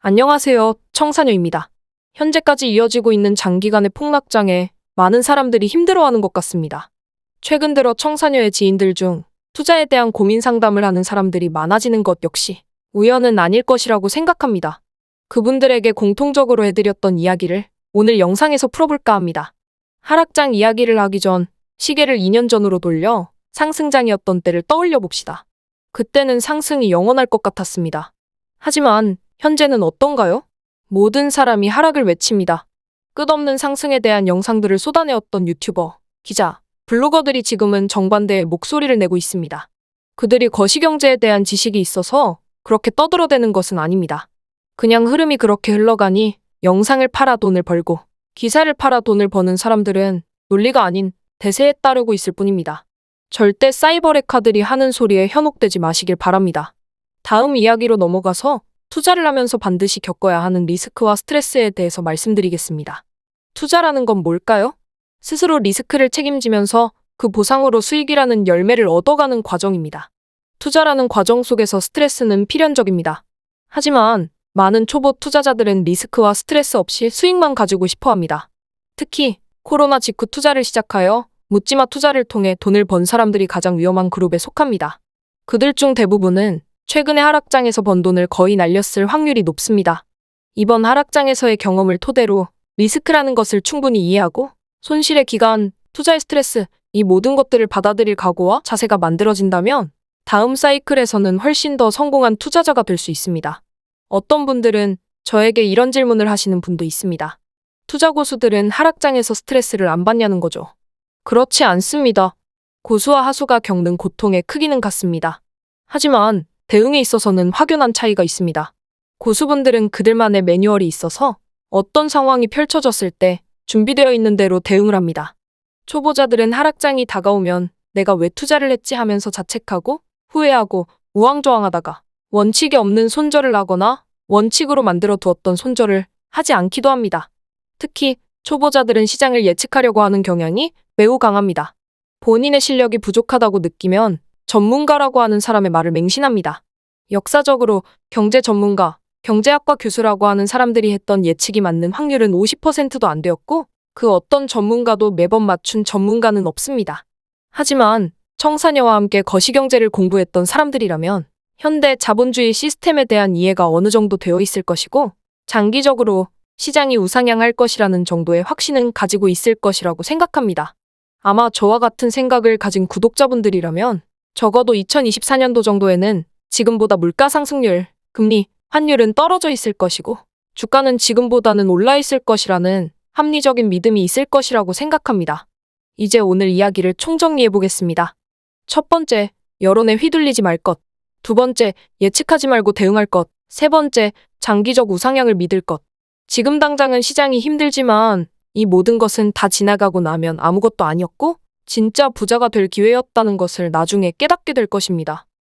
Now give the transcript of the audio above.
안녕하세요. 청사녀입니다. 현재까지 이어지고 있는 장기간의 폭락장에 많은 사람들이 힘들어하는 것 같습니다. 최근 들어 청사녀의 지인들 중 투자에 대한 고민 상담을 하는 사람들이 많아지는 것 역시 우연은 아닐 것이라고 생각합니다. 그분들에게 공통적으로 해드렸던 이야기를 오늘 영상에서 풀어볼까 합니다. 하락장 이야기를 하기 전 시계를 2년 전으로 돌려 상승장이었던 때를 떠올려 봅시다. 그때는 상승이 영원할 것 같았습니다. 하지만 현재는 어떤가요? 모든 사람이 하락을 외칩니다. 끝없는 상승에 대한 영상들을 쏟아내었던 유튜버, 기자, 블로거들이 지금은 정반대의 목소리를 내고 있습니다. 그들이 거시경제에 대한 지식이 있어서 그렇게 떠들어대는 것은 아닙니다. 그냥 흐름이 그렇게 흘러가니 영상을 팔아 돈을 벌고 기사를 팔아 돈을 버는 사람들은 논리가 아닌 대세에 따르고 있을 뿐입니다. 절대 사이버레카들이 하는 소리에 현혹되지 마시길 바랍니다. 다음 이야기로 넘어가서 투자를 하면서 반드시 겪어야 하는 리스크와 스트레스에 대해서 말씀드리겠습니다. 투자라는 건 뭘까요? 스스로 리스크를 책임지면서 그 보상으로 수익이라는 열매를 얻어가는 과정입니다. 투자라는 과정 속에서 스트레스는 필연적입니다. 하지만 많은 초보 투자자들은 리스크와 스트레스 없이 수익만 가지고 싶어 합니다. 특히 코로나 직후 투자를 시작하여 묻지마 투자를 통해 돈을 번 사람들이 가장 위험한 그룹에 속합니다. 그들 중 대부분은 최근의 하락장에서 번 돈을 거의 날렸을 확률이 높습니다. 이번 하락장에서의 경험을 토대로 리스크라는 것을 충분히 이해하고 손실의 기간, 투자의 스트레스, 이 모든 것들을 받아들일 각오와 자세가 만들어진다면 다음 사이클에서는 훨씬 더 성공한 투자자가 될 수 있습니다. 어떤 분들은 저에게 이런 질문을 하시는 분도 있습니다. 투자 고수들은 하락장에서 스트레스를 안 받냐는 거죠. 그렇지 않습니다. 고수와 하수가 겪는 고통의 크기는 같습니다. 하지만 대응에 있어서는 확연한 차이가 있습니다. 고수분들은 그들만의 매뉴얼이 있어서 어떤 상황이 펼쳐졌을 때 준비되어 있는 대로 대응을 합니다. 초보자들은 하락장이 다가오면 내가 왜 투자를 했지 하면서 자책하고 후회하고 우왕좌왕하다가 원칙이 없는 손절을 하거나 원칙으로 만들어 두었던 손절을 하지 않기도 합니다. 특히 초보자들은 시장을 예측하려고 하는 경향이 매우 강합니다. 본인의 실력이 부족하다고 느끼면 전문가라고 하는 사람의 말을 맹신합니다. 역사적으로 경제 전문가, 경제학과 교수라고 하는 사람들이 했던 예측이 맞는 확률은 50%도 안 되었고 그 어떤 전문가도 매번 맞춘 전문가는 없습니다. 하지만 청사녀와 함께 거시경제를 공부했던 사람들이라면 현대 자본주의 시스템에 대한 이해가 어느 정도 되어 있을 것이고 장기적으로 시장이 우상향할 것이라는 정도의 확신은 가지고 있을 것이라고 생각합니다. 아마 저와 같은 생각을 가진 구독자분들이라면 적어도 2024년도 정도에는 지금보다 물가 상승률, 금리, 환율은 떨어져 있을 것이고 주가는 지금보다는 올라 있을 것이라는 합리적인 믿음이 있을 것이라고 생각합니다. 이제 오늘 이야기를 총정리해 보겠습니다. 첫 번째, 여론에 휘둘리지 말 것. 두 번째, 예측하지 말고 대응할 것. 세 번째, 장기적 우상향을 믿을 것. 지금 당장은 시장이 힘들지만 이 모든 것은 다 지나가고 나면 아무것도 아니었고 진짜 부자가 될 기회였다는 것을 나중에 깨닫게 될 것입니다.